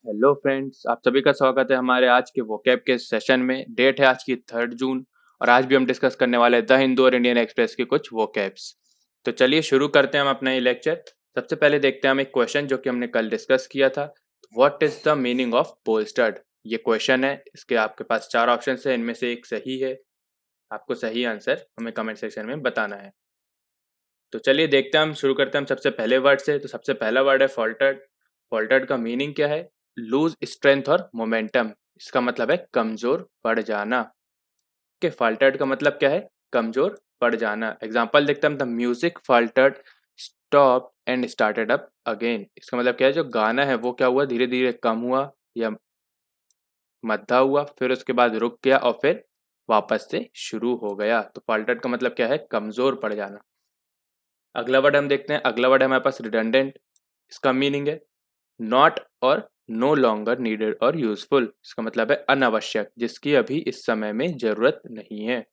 Hello friends, आप सभी का स्वागत है हमारे आज के वोकैब के सेशन में। डेट है आज की 3 जून और आज भी हम डिस्कस करने वाले हैं द हिंदू और इंडियन एक्सप्रेस के कुछ वोकैब्स। तो चलिए शुरू करते हैं हम अपना ये लेक्चर। सबसे पहले देखते हैं हम एक क्वेश्चन जो कि हमने कल डिस्कस किया था। What is the meaning of bolstered? ये क्वेश्चन है, इसके आपके पास 4 ऑप्शन है, इनमें से एक सही है। आपको सही आंसर हमें कमेंट सेक्शन में बताना है। तो चलिए देखते हैं, हम शुरू करते हैं हम सबसे पहले वर्ड से। तो सबसे पहला वर्ड है फॉल्टर्ड। फॉल्टर्ड का मीनिंग क्या है? लूज स्ट्रेंथ और मोमेंटम। इसका मतलब है कमजोर पड़ जाना। के फॉल्टर्ड का मतलब क्या है? कमजोर पड़ जाना। एग्जांपल देखते हैं, the music faltered stop and started up again. इसका मतलब क्या है? जो गाना है वो क्या हुआ, धीरे धीरे कम हुआ या मद्दा हुआ, फिर उसके बाद रुक गया और फिर वापस से शुरू हो गया। तो फॉल्टर्ड का मतलब क्या है? कमजोर पड़ जाना। अगला वर्ड हम देखते हैं। अगला वर्ड है हमारे पास रिडंडेंट। इसका मीनिंग है नॉट और नो लॉन्गर नीडेड और यूजफुल। इसका मतलब है अनावश्यक, जिसकी अभी इस समय में जरूरत नहीं है,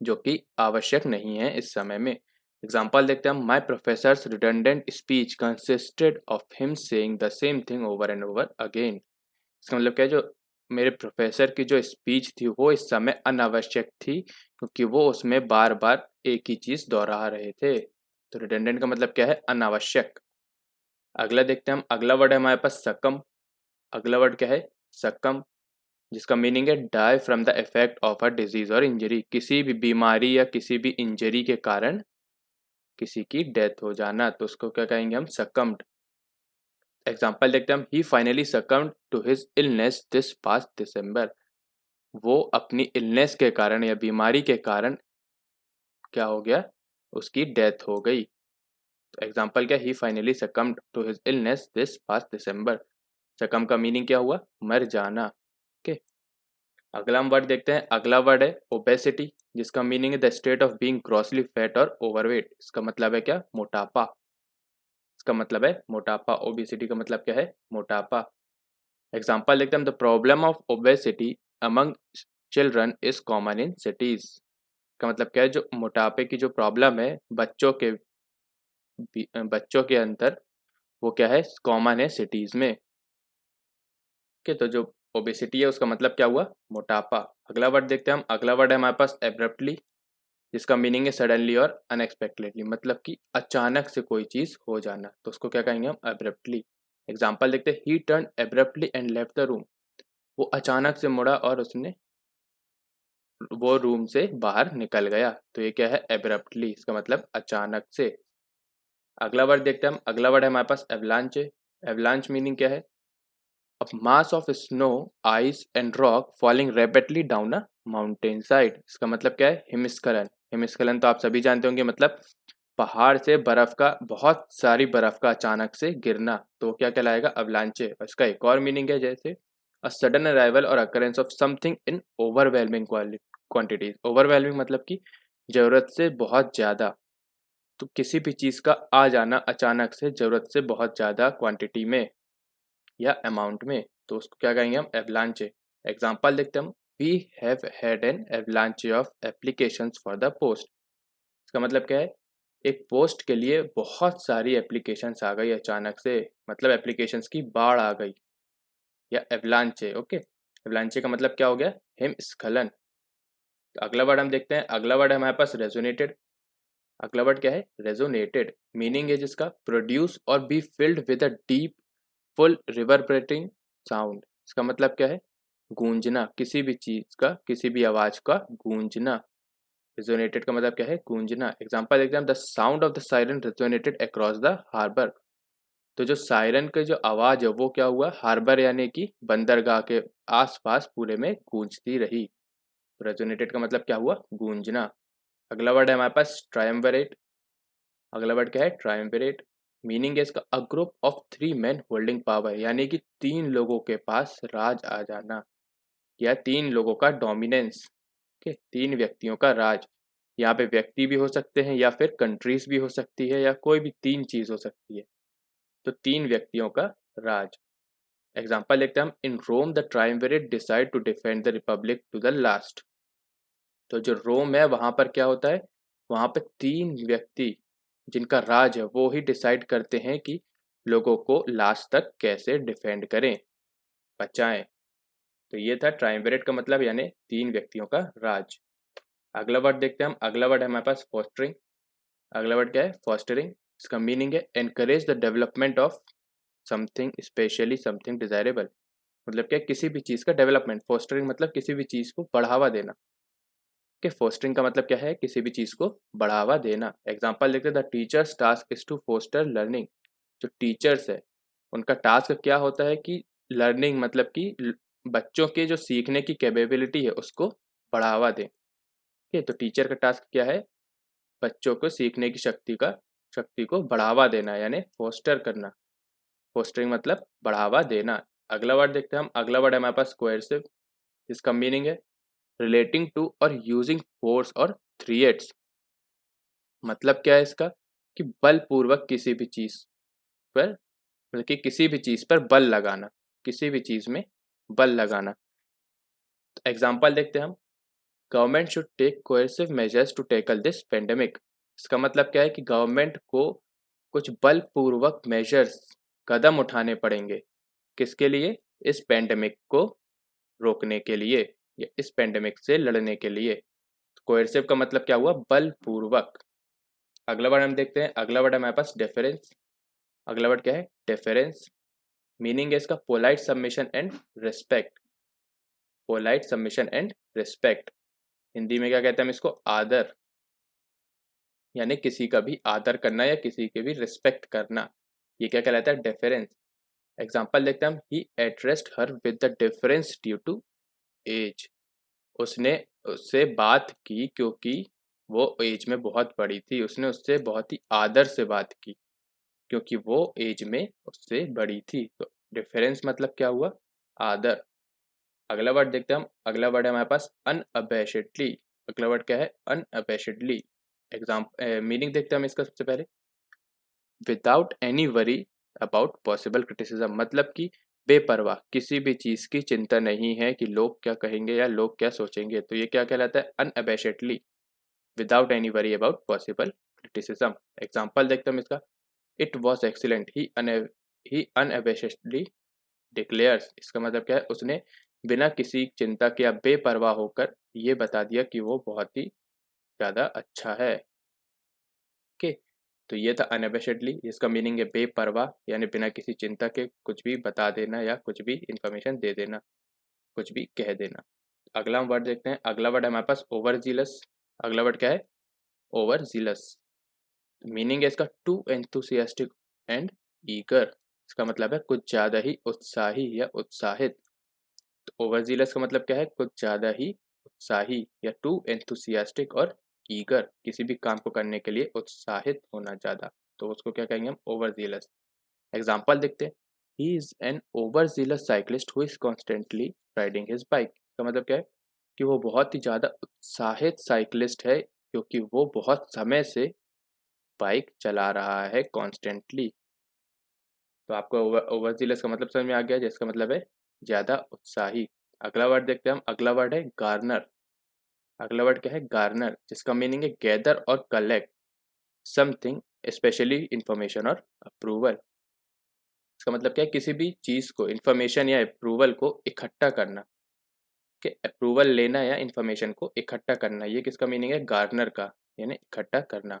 जो कि आवश्यक नहीं है इस समय में। एग्जाम्पल देखते हैं हम। My professor's redundant speech consisted of him saying the same thing over and over again. इसका मतलब क्या है? जो मेरे प्रोफेसर की जो स्पीच थी वो इस समय अनावश्यक थी, क्योंकि वो उसमें बार बार एक ही चीज दोहरा रहे थे। तो रिडंडेंट का मतलब क्या है? अनावश्यक। अगला देखते हैं हम। अगला वर्ड है हमारे पास सकम। अगला वर्ड क्या है? सकम, जिसका मीनिंग है die from the effect of a disease और इंजरी। किसी भी बीमारी या किसी भी इंजरी के कारण किसी की डेथ हो जाना, तो उसको क्या कहेंगे हम? सकम्ड। एग्जाम्पल देखते हैं हम। He finally succumbed to his illness this past December. वो अपनी इलनेस के कारण या बीमारी के कारण क्या हो गया? उसकी डेथ हो गई। तो एग्जाम्पल क्या? He finally succumbed to his illness this past December. Succumb का मीनिंग क्या हुआ? मर जाना। ओके। अगला हम वर्ड देखते हैं। अगला वर्ड है ओबेसिटी, जिसका मीनिंग है the state of being grossly fat और ओवरवेट। इसका मतलब है क्या? मोटापा। इसका मतलब है मोटापा। ओबेसिटी का मतलब क्या है? मोटापा। एग्जाम्पल देखते हैं। The problem of obesity among children is common in cities. का मतलब क्या है? जो मोटापे की जो प्रॉब्लम है बच्चों के अंदर, वो क्या है? कॉमन है सिटीज में। ओके, तो जो ओबेसिटी है उसका मतलब क्या हुआ? मोटापा। अगला वर्ड देखते हैं हम। अगला वर्ड है हमारे पास एब्रप्टली, जिसका मीनिंग है सडनली और अनएक्सपेक्टेडली। मतलब कि अचानक से कोई चीज हो जाना, तो उसको क्या कहेंगे हम? एब्रप्टली। एग्जाम्पल देखते हैं। ही turn abruptly and left the room. वो अचानक से मुड़ा और उसने वो रूम से बाहर निकल गया। तो ये क्या है? एब्रप्टली। इसका मतलब अचानक से। अगला वर्ड देखते हैं हम। अगला वर्ड है हमारे पास एवलांच। एवलांच मीनिंग क्या है? A mass of snow, ice and rock falling rapidly down a mountain side। इसका मतलब क्या है? हिमस्खलन। हिमस्खलन तो आप सभी जानते होंगे, मतलब पहाड़ से बर्फ का, बहुत सारी बर्फ का अचानक से गिरना, तो वो क्या कहलाएगा? अवलांचे। इसका एक और मीनिंग है, जैसे अ सडन अराइवल और occurrence of something in overwhelming quantities. Overwhelming मतलब कि जरूरत से बहुत ज्यादा। तो किसी भी चीज का आ जाना अचानक से, जरूरत से बहुत ज्यादा क्वांटिटी में या अमाउंट में, तो उसको क्या कहेंगे हम? एवलांचे। एग्जाम्पल देखते हैं हम। We have had an avalanche of applications for the post. इसका मतलब क्या है? एक पोस्ट के लिए बहुत सारी एप्लीकेशंस आ गई अचानक से, मतलब एप्लीकेशंस की बाढ़ आ गई, या एवलांचे। ओके, एवलांचे का मतलब क्या हो गया? हिमस्खलन। अगला वर्ड हम देखते हैं। अगला वर्ड है हमारे पास रेजोनेटेड। अगला वर्ड क्या है? रेजोनेटेड। मीनिंग है जिसका प्रोड्यूस और be filled with a deep full reverberating sound. इसका मतलब क्या है? गूंजना। किसी भी चीज का, किसी भी आवाज का गूंजना। रिजोनेटेड का मतलब क्या है? गूंजना। एग्जांपल एकदम, the sound of the siren resonated across the harbour. तो जो सायरन का जो आवाज है वो क्या हुआ? हार्बर यानी कि बंदरगाह के आसपास पूरे में गूंजती रही। रेजोनेटेड का मतलब क्या हुआ? गूंजना। अगला वर्ड है हमारे पास ट्रायम्विरेट। अगला वर्ड क्या है? ट्रायम्विरेट। मीनिंग है इसका a group of 3 men holding power, यानी कि 3 लोगों के पास राज आ जाना, या 3 लोगों का डोमिनेंस। के 3 व्यक्तियों का राज। यहाँ पे व्यक्ति भी हो सकते हैं या फिर कंट्रीज भी हो सकती है, या कोई भी 3 चीज हो सकती है। तो 3 व्यक्तियों का राज। एग्जाम्पल देखते हैं हम। In Rome the triumvirate decide to defend the republic to the last. तो जो रोम है वहां पर क्या होता है? वहां पे 3 व्यक्ति जिनका राज है वो ही डिसाइड करते हैं कि लोगों को लास्ट तक कैसे डिफेंड करें, बचाएं। तो ये था ट्रायम्विरेट का मतलब, यानी 3 व्यक्तियों का राज। अगला वर्ड देखते हैं हम। अगला वर्ड है हमारे पास फोस्टरिंग। अगला वर्ड क्या है? फोस्टरिंग। इसका मीनिंग है encourage the development of something, specially something desirable. मतलब क्या? किसी भी चीज़ का डेवलपमेंट। फोस्टरिंग मतलब किसी भी चीज़ को बढ़ावा देना। कि फोस्टरिंग का मतलब क्या है? किसी भी चीज़ को बढ़ावा देना। एग्जाम्पल देखते हैं, the teachers task is to foster learning. जो टीचर्स है उनका टास्क क्या होता है कि लर्निंग, मतलब कि बच्चों के जो सीखने की कैपेबिलिटी है उसको बढ़ावा दें। ठीक है, तो टीचर का टास्क क्या है? बच्चों को सीखने की शक्ति को बढ़ावा देना, यानी फोस्टर करना। फोस्टरिंग मतलब बढ़ावा देना। अगला वर्ड देखते हैं हम। अगला वर्ड है हमारे पास कोएर्सिव। इसका मीनिंग है रिलेटिंग टू और यूजिंग फोर्स और थ्रेट्स। मतलब क्या है इसका? कि बलपूर्वक किसी भी चीज पर, मतलब कि किसी भी चीज पर बल लगाना, किसी भी चीज में बल लगाना। एग्जाम्पल देखते हैं हम। Government should take coercive measures to tackle this pandemic. इसका मतलब क्या है कि गवर्नमेंट को कुछ बलपूर्वक मेजर्स, कदम उठाने पड़ेंगे। किसके लिए? इस पेंडेमिक को रोकने के लिए, या इस पेंडेमिक से लड़ने के लिए। कोएर्सिव का मतलब क्या हुआ? बलपूर्वक। अगला वर्ड हम देखते हैं। अगला वर्ड है हमारे पास डिफरेंस। अगला वर्ड क्या है? डिफरेंस। मीनिंग है इसका polite submission and respect. Polite submission and respect. Hindi में क्या कहते हैं हम इसको? आदर। यानी किसी का भी आदर करना या किसी के भी रिस्पेक्ट करना, ये क्या कहलाता है? डिफरेंस। एग्जाम्पल देखते हैं हम। He addressed her with the deference due to age. उसने उससे बात की क्योंकि वो एज में बहुत बड़ी थी। उसने उससे बहुत ही आदर से बात की क्योंकि वो एज में उससे बड़ी थी। तो डिफरेंस मतलब क्या हुआ? आदर। अगला वर्ड देखते हैं हम। अगला वर्ड है हमारे पास अनअबैशेडली। अगला वर्ड क्या है? अनअबैशेडली। एग्जाम मीनिंग देखते हैं हम इसका सबसे पहले। Without any worry about possible criticism. मतलब कि बेपरवाह, किसी भी चीज़ की चिंता नहीं है कि लोग क्या कहेंगे या लोग क्या सोचेंगे। तो ये क्या कहलाता है? Unabashedly, without any worry about possible criticism. Example देखते हैं हम इसका। It was excellent, he unabashedly declares. इसका मतलब क्या है? उसने बिना किसी चिंता के या बेपरवाह होकर ये बता दिया कि वो बहुत ही ज़्यादा अच्छा है। ओके, तो ये था अनअबैशेडली, जिसका मीनिंग है बेपरवाह, यानी बिना किसी चिंता के कुछ भी बता देना या कुछ भी इंफॉर्मेशन दे देना, कुछ भी कह देना। अगला हम वर्ड देखते हैं। अगला वर्ड है हमारे पास ओवर जीलस। अगला वर्ड क्या है? Over jealous. मीनिंग है इसका टू एंथुसियास्टिक एंड ईगर। इसका मतलब है कुछ ज़्यादा ही उत्साही या उत्साहित। तो ओवर जीलस का मतलब क्या है? कुछ ज़्यादा ही उत्साही या टू एंथुसियास्टिक और ईगर, किसी भी काम को करने के लिए उत्साहित होना ज़्यादा। तो उसको क्या कहेंगे हम? Over jealous. एग्जाम्पल देखते हैं। He is an over jealous cyclist who is constantly riding his bike. इसका मतलब क्या है? कि वो बहुत ही ज़्यादा उत्साहित साइकिलिस्ट है क्योंकि वो बहुत समय से बाइक चला रहा है कॉन्स्टेंटली। तो आपको ओवर जीलस का मतलब समझ में आ गया, जिसका मतलब है ज़्यादा उत्साही। अगला वर्ड देखते हैं हम। अगला वर्ड है गार्नर। अगला वर्ड क्या है? गार्नर, जिसका मीनिंग है गैदर और कलेक्ट समथिंग, स्पेशली इंफॉर्मेशन और अप्रूवल। इसका मतलब क्या है? किसी भी चीज़ को, इंफॉर्मेशन या अप्रूवल को इकट्ठा करना। कि अप्रूवल लेना या इंफॉर्मेशन को इकट्ठा करना, ये किसका मीनिंग है? गार्नर का, यानी इकट्ठा करना।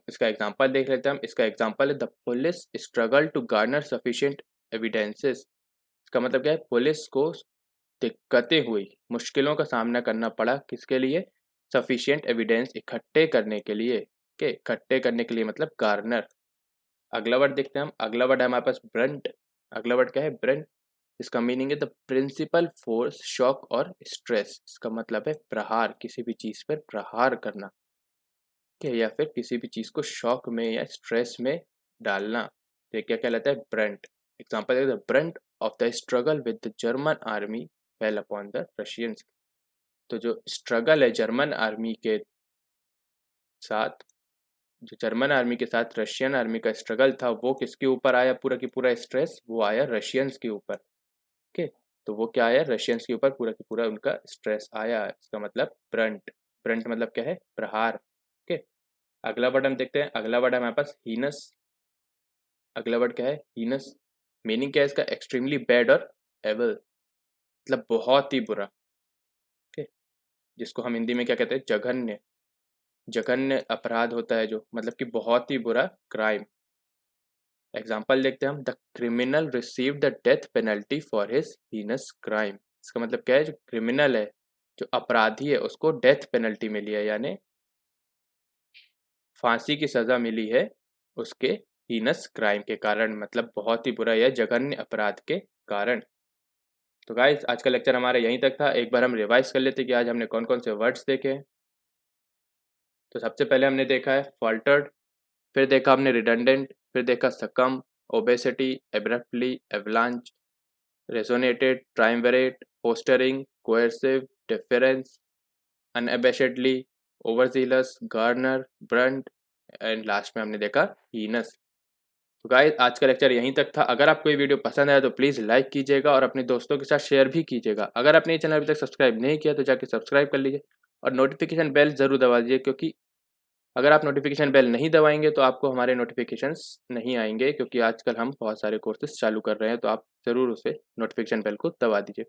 इसका एग्जांपल देख लेते हैं हम। इसका एग्जांपल है the police struggle to garner sufficient evidences. इसका मतलब क्या है? पुलिस को दिक्कतें हुई, मुश्किलों का सामना करना पड़ा, किसके लिए? सफिशिएंट एविडेंस इकट्ठे करने के लिए। के इकट्ठे करने के लिए मतलब गार्नर। अगला वर्ड देखते हैं हम। अगला वर्ड है हमारे पास ब्रंट। अगला वर्ड क्या है? ब्रंट। इसका मीनिंग है द प्रिंसिपल फोर्स शॉक और स्ट्रेस। इसका मतलब है प्रहार, किसी भी चीज पर प्रहार करना के, या फिर किसी भी चीज को शॉक में या स्ट्रेस में डालना। तो ये क्या कहलाता है? ब्रंट। एग्जाम्पल है the Brunt of the struggle with the German army fail upon the Russians. तो जो स्ट्रगल है जर्मन आर्मी के साथ, जो जर्मन आर्मी के साथ रशियन आर्मी का स्ट्रगल था, वो किसके ऊपर आया? पूरा की पूरा स्ट्रेस वो आया रशियंस के ऊपर। ओके, तो वो क्या आया? रशियंस के ऊपर पूरा की पूरा उनका स्ट्रेस आया। इसका मतलब ब्रंट। ब्रंट मतलब क्या है? प्रहार। ओके, अगला वर्ड हम देखते हैं। अगला वर्ड है हमारे पास हीनस। अगला वर्ड क्या है? हीनस। मीनिंग क्या है इसका? एक्सट्रीमली बैड और एवल, मतलब बहुत ही बुरा। ओके, जिसको हम हिंदी में क्या कहते हैं? जघन्य। जघन्य अपराध होता है जो, मतलब कि बहुत ही बुरा क्राइम। एग्जाम्पल देखते हैं हम। The criminal receive the death penalty for his heinous crime. इसका मतलब क्या है? जो क्रिमिनल है, जो अपराधी है, उसको डेथ पेनल्टी मिली है, यानी फांसी की सजा मिली है उसके हीनस क्राइम के कारण, मतलब बहुत ही बुरा या जघन्य अपराध के कारण। तो गाइस, आज का लेक्चर हमारा यहीं तक था। एक बार हम रिवाइज कर लेते कि आज हमने कौन कौन से वर्ड्स देखे हैं। तो सबसे पहले हमने देखा है फॉल्टर्ड, फिर देखा हमने रिडंडेंट, फिर देखा succumb, obesity, abruptly, avalanche, resonated, triumvirate, posturing, coercive, deference, unabashedly, overzealous, garner, brunt, and last में हमने देखा हीनस। तो गाइस, आज का लेक्चर यहीं तक था। अगर आपको ये वीडियो पसंद आया तो प्लीज़ लाइक कीजिएगा और अपने दोस्तों के साथ शेयर भी कीजिएगा। अगर आपने ये चैनल अभी तक सब्सक्राइब नहीं किया तो जाके सब्सक्राइब कर लीजिए और नोटिफिकेशन बेल ज़रूर दबा दीजिए, क्योंकि अगर आप नोटिफिकेशन बेल नहीं दबाएंगे तो आपको हमारे नोटिफिकेशंस नहीं आएंगे, क्योंकि आजकल हम बहुत सारे कोर्सेज चालू कर रहे हैं। तो आप ज़रूर उसे नोटिफिकेशन बेल को दबा दीजिए।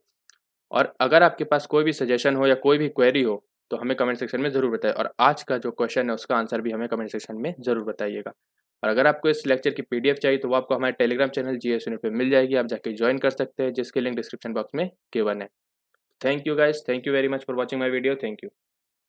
और अगर आपके पास कोई भी सजेशन हो या कोई भी क्वेरी हो तो हमें कमेंट सेक्शन में ज़रूर बताएं, और आज का जो क्वेश्चन है उसका आंसर भी हमें कमेंट सेक्शन में ज़रूर बताइएगा। और अगर आपको इस लेक्चर की पीडीएफ चाहिए तो वो आपको हमारे टेलीग्राम चैनल जीएस यूनिट पे मिल जाएगी, आप जाके ज्वाइन कर सकते हैं, जिसकी लिंक डिस्क्रिप्शन बॉक्स में गिवन है। Thank you guys, thank you very much for watching my video, thank you.